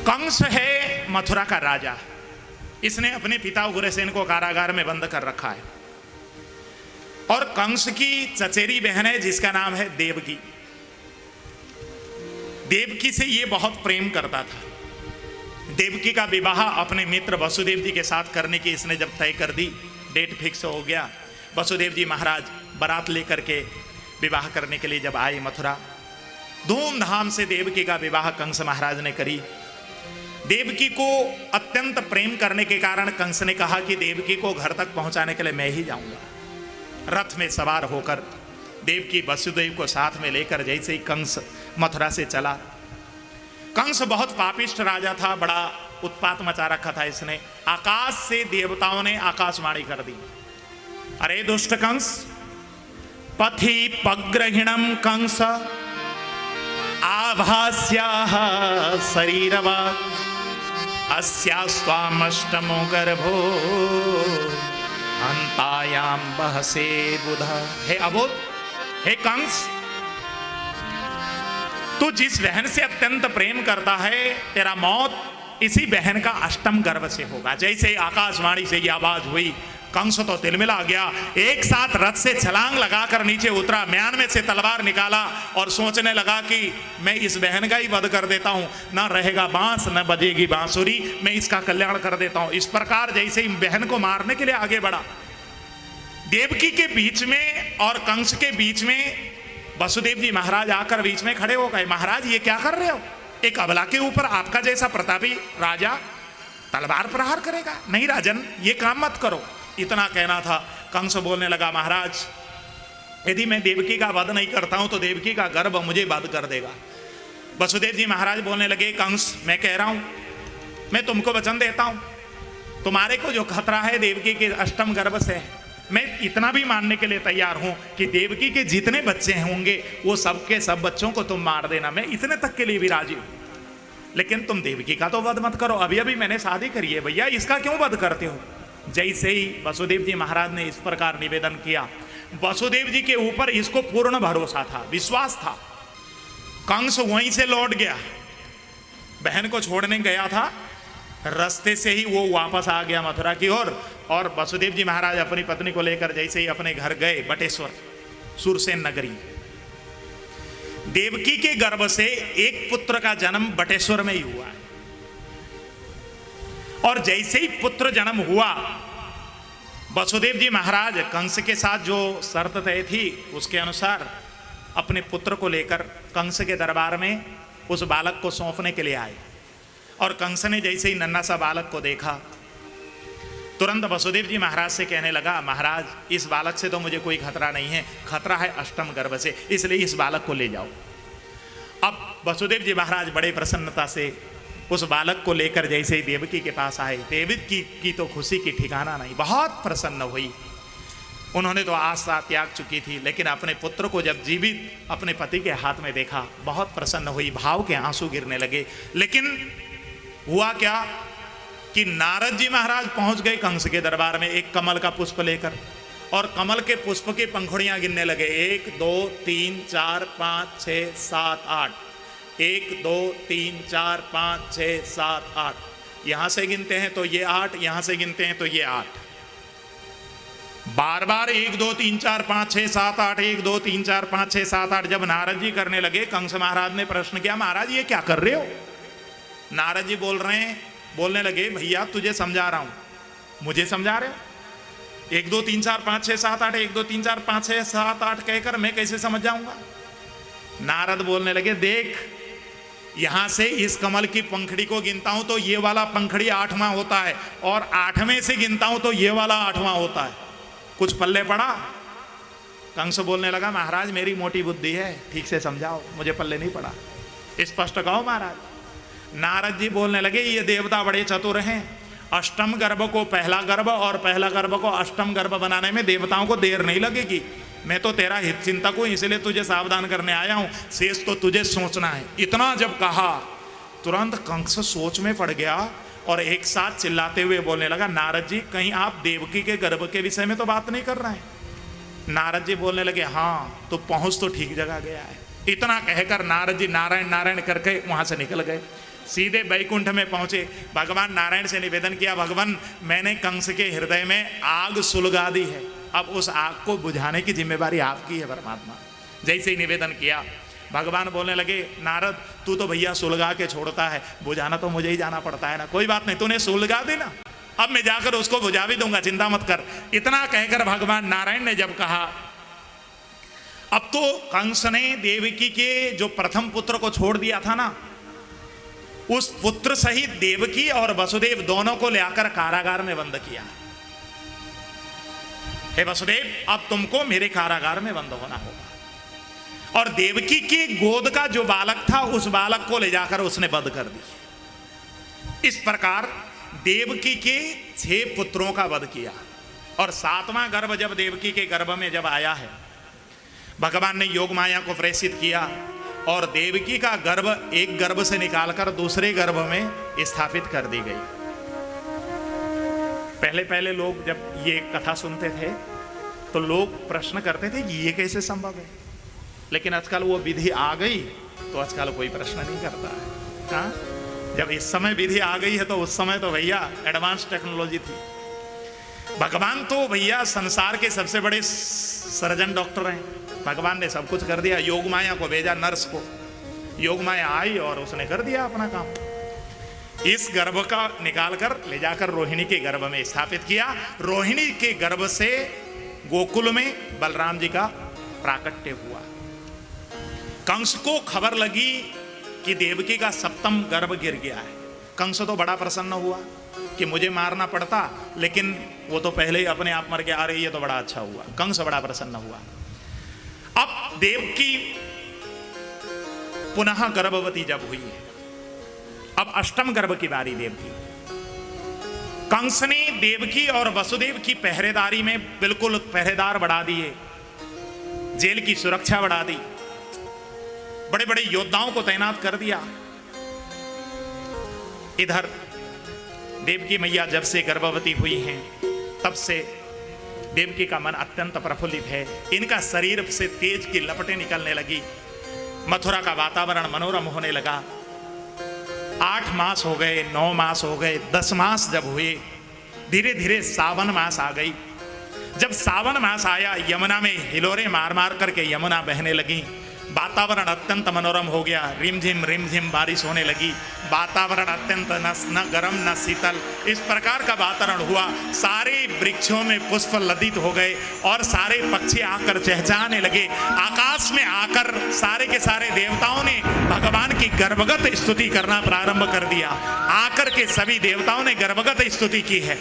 कंस है मथुरा का राजा। इसने अपने पिता उग्रसेन को कारागार में बंद कर रखा है। और कंस की चचेरी बहन है जिसका नाम है देवकी। देवकी से ये बहुत प्रेम करता था। देवकी का विवाह अपने मित्र वसुदेव जी के साथ करने की इसने जब तय कर दी, डेट फिक्स हो गया, वसुदेव जी महाराज बारात लेकर के विवाह करने के लिए जब आए मथुरा, धूमधाम से देवकी का विवाह कंस महाराज ने करी। देवकी को अत्यंत प्रेम करने के कारण कंस ने कहा कि देवकी को घर तक पहुंचाने के लिए मैं ही जाऊंगा। रथ में सवार होकर देवकी वसुदेव को साथ में लेकर जैसे ही कंस मथुरा से चला। कंस बहुत पापिष्ट राजा था, बड़ा उत्पात मचा रखा था इसने। आकाश से देवताओं ने आकाशवाणी कर दी, अरे दुष्ट कंस, पथि पग्रहिणम कंस आभास्याः शरीरवा अस्यास्त्वामष्टमो गर्भो हंतायाम बहसे बुधा। हे अबोध, हे कंस, तू जिस बहन से अत्यंत प्रेम करता है, तेरा मौत इसी बहन का अष्टम गर्भ से होगा। जैसे आकाशवाणी से ये आवाज हुई, कंस तो तिलमिला गया, एक साथ रथ से छलांग लगाकर नीचे उतरा, म्यान में से तलवार निकाला और सोचने लगा कि मैं इस बहन का ही वध कर देता हूं, ना रहेगा बांस न बजेगी बांसुरी, मैं इसका कल्याण कर देता हूं। इस प्रकार जैसे ही बहन को मारने के लिए आगे बढ़ा, देवकी के बीच में और कंस के बीच में वसुदेव जी महाराज आकर बीच में खड़े हो गए। महाराज ये क्या कर रहे हो? एक अबला के ऊपर आपका जैसा प्रतापी राजा तलवार प्रहार करेगा? नहीं राजन, ये काम मत करो। इतना कहना था। कंस बोलने लगा, महाराज यदि मैं देवकी का वध नहीं करता हूं तो देवकी का गर्भ मुझे वध कर देगा। वसुदेव जी महाराज बोलने लगे, कंस मैं कह रहा हूं, मैं तुमको वचन देता हूं, तुम्हारे को जो खतरा है देवकी के अष्टम गर्भ से है, मैं इतना भी मानने के लिए तैयार हूं कि देवकी के जितने बच्चे होंगे वो सबके सब बच्चों को तुम मार देना, मैं इतने तक के लिए भी राजी हूं। लेकिन तुम देवकी का तो वध मत करो, अभी अभी मैंने शादी करी है भैया, इसका क्यों वध करते हो? जैसे ही वसुदेव जी महाराज ने इस प्रकार निवेदन किया, वसुदेव जी के ऊपर इसको पूर्ण भरोसा था, विश्वास था। कंस वहीं से लौट गया, बहन को छोड़ने गया था, रास्ते से ही वो वापस आ गया मथुरा की ओर। और वसुदेव जी महाराज अपनी पत्नी को लेकर जैसे ही अपने घर गए बटेश्वर, सुरसेन नगरी, देवकी के गर्भ से एक पुत्र का जन्म बटेश्वर में ही हुआ है। और जैसे ही पुत्र जन्म हुआ, वसुदेव जी महाराज कंस के साथ जो शर्त तय थी उसके अनुसार अपने पुत्र को लेकर कंस के दरबार में उस बालक को सौंपने के लिए आए। और कंस ने जैसे ही नन्हा सा बालक को देखा, तुरंत वसुदेव जी महाराज से कहने लगा, महाराज इस बालक से तो मुझे कोई खतरा नहीं है, खतरा है अष्टम गर्भ से, इसलिए इस बालक को ले जाओ। अब वसुदेव जी महाराज बड़े प्रसन्नता से उस बालक को लेकर जैसे ही देवकी के पास आए, देवकी की तो खुशी की ठिकाना नहीं, बहुत प्रसन्न हुई। उन्होंने तो आशा त्याग चुकी थी, लेकिन अपने पुत्र को जब जीवित अपने पति के हाथ में देखा, बहुत प्रसन्न हुई, भाव के आंसू गिरने लगे। लेकिन हुआ क्या कि नारद जी महाराज पहुंच गए कंस के दरबार में एक कमल का पुष्प लेकर, और कमल के पुष्प की पंखुड़ियां गिनने लगे, 1 2 3 4 5 6 7 8, 1 2 3 4 5 6 7 8, यहां से गिनते हैं तो ये 8, यहां से गिनते हैं तो ये 8, बार बार 1 2 3 4 5 6 7 8, 1 2 3 4 5 6 7 8 जब नारद जी करने लगे, कंस महाराज ने प्रश्न किया, महाराज ये क्या कर रहे हो? नारद जी बोलने लगे, भैया तुझे समझा रहा हूं। मुझे समझा रहे हो? 1 2 3 4 5 6 7 8, 1 2 3 4 5 6 7 8 कहकर मैं कैसे समझ जाऊंगा? नारद बोलने लगे, देख यहां से इस कमल की पंखड़ी को गिनता हूं तो ये वाला पंखड़ी 8वां होता है, और 8वें से गिनता हूं तो ये वाला 8वां होता है, कुछ पल्ले पड़ा? कंस बोलने लगा, महाराज मेरी मोटी बुद्धि है, ठीक से समझाओ, मुझे पल्ले नहीं पड़ा, स्पष्ट कहो महाराज। नारद जी बोलने लगे, ये देवता बड़े चतुर हैं, अष्टम गर्भ को पहला गर्भ और पहला गर्भ को अष्टम गर्भ बनाने में देवताओं को देर नहीं लगेगी। मैं तो तेरा हित चिंतक हूं, इसलिए तुझे सावधान करने आया हूं, शेष तो तुझे सोचना है। इतना जब कहा, तुरंत कंस सोच में पड़ गया और एक साथ चिल्लाते हुए बोलने लगा, नारद जी कहीं आप देवकी के गर्भ के विषय में तो बात नहीं कर रहे हैं? नारद जी बोलने लगे, हाँ तो पहुंच तो ठीक जगह गया है। इतना कहकर नारद जी नारायण नारायण करके वहां से निकल गए। सीधे बैकुंठ में पहुंचे। भगवान नारायण से निवेदन किया, भगवान मैंने कंस के हृदय में आग सुलगा दी है, अब उस आग को बुझाने की जिम्मेवारी आपकी है परमात्मा। जैसे ही निवेदन किया, भगवान बोलने लगे, नारद तू तो भैया सुलगा के छोड़ता है, बुझाना तो मुझे ही जाना पड़ता है ना। कोई बात नहीं, तूने सुलगा दी ना, अब मैं जाकर उसको बुझा भी दूंगा, चिंता मत कर। इतना कहकर भगवान नारायण ने जब कहा, अब तो कंस ने देवकी के जो प्रथम पुत्र को छोड़ दिया था ना, उस पुत्र सहित देवकी और वसुदेव दोनों को लेकर कारागार में बंद किया। हे वसुदेव, अब तुमको मेरे कारागार में बंद होना होगा। और देवकी की गोद का जो बालक था, उस बालक को ले जाकर उसने वध कर दी। इस प्रकार देवकी के 6 पुत्रों का वध किया। और 7वां गर्भ जब देवकी के गर्भ में जब आया है, भगवान ने योग माया को प्रेषित किया और देवकी का गर्भ एक गर्भ से निकालकर दूसरे गर्भ में स्थापित कर दी गई। पहले पहले लोग जब ये कथा सुनते थे तो लोग प्रश्न करते थे कि ये कैसे संभव है, लेकिन आजकल वो विधि आ गई तो आजकल कोई प्रश्न नहीं करता है। हाँ, जब इस समय विधि आ गई है तो उस समय तो भैया एडवांस टेक्नोलॉजी थी। भगवान तो भैया संसार के सबसे बड़े सर्जन डॉक्टर हैं। भगवान ने सब कुछ कर दिया। योग माया को भेजा, नर्स को, योग माया आई और उसने कर दिया अपना काम। इस गर्भ का निकालकर ले जाकर रोहिणी के गर्भ में स्थापित किया। रोहिणी के गर्भ से गोकुल में बलराम जी का प्राकट्य हुआ। कंस को खबर लगी कि देवकी का 7वां गर्भ गिर गया है। कंस तो बड़ा प्रसन्न हुआ कि मुझे मारना पड़ता, लेकिन वो तो पहले ही अपने आप मर गया। अरे ये तो बड़ा अच्छा हुआ। कंस बड़ा प्रसन्न हुआ। अब देवकी पुनः गर्भवती जब हुई है, अब 8वां गर्भ की बारी देवकी। कंस ने देवकी और वसुदेव की पहरेदारी में बिल्कुल पहरेदार बढ़ा दिए, जेल की सुरक्षा बढ़ा दी, बड़े बड़े योद्धाओं को तैनात कर दिया। इधर देवकी मैया जब से गर्भवती हुई हैं, तब से देवकी का मन अत्यंत प्रफुल्लित है। इनका शरीर से तेज की लपटें निकलने लगी। मथुरा का वातावरण मनोरम होने लगा। 8 मास हो गए, 9 मास हो गए, 10 मास जब हुए, धीरे धीरे सावन मास आ गई। जब सावन मास आया, यमुना में हिलोरे मार मार करके यमुना बहने लगी। वातावरण अत्यंत मनोरम हो गया। रिमझिम बारिश होने लगी। वातावरण अत्यंत न गर्म न शीतल, इस प्रकार का वातावरण हुआ। सारे वृक्षों में पुष्प लदित हो गए और सारे पक्षी आकर चहचहाने लगे। आकाश में आकर सारे के सारे देवताओं ने भगवान की गर्भगत स्तुति करना प्रारंभ कर दिया। आकर के सभी देवताओं ने गर्भगत स्तुति की है।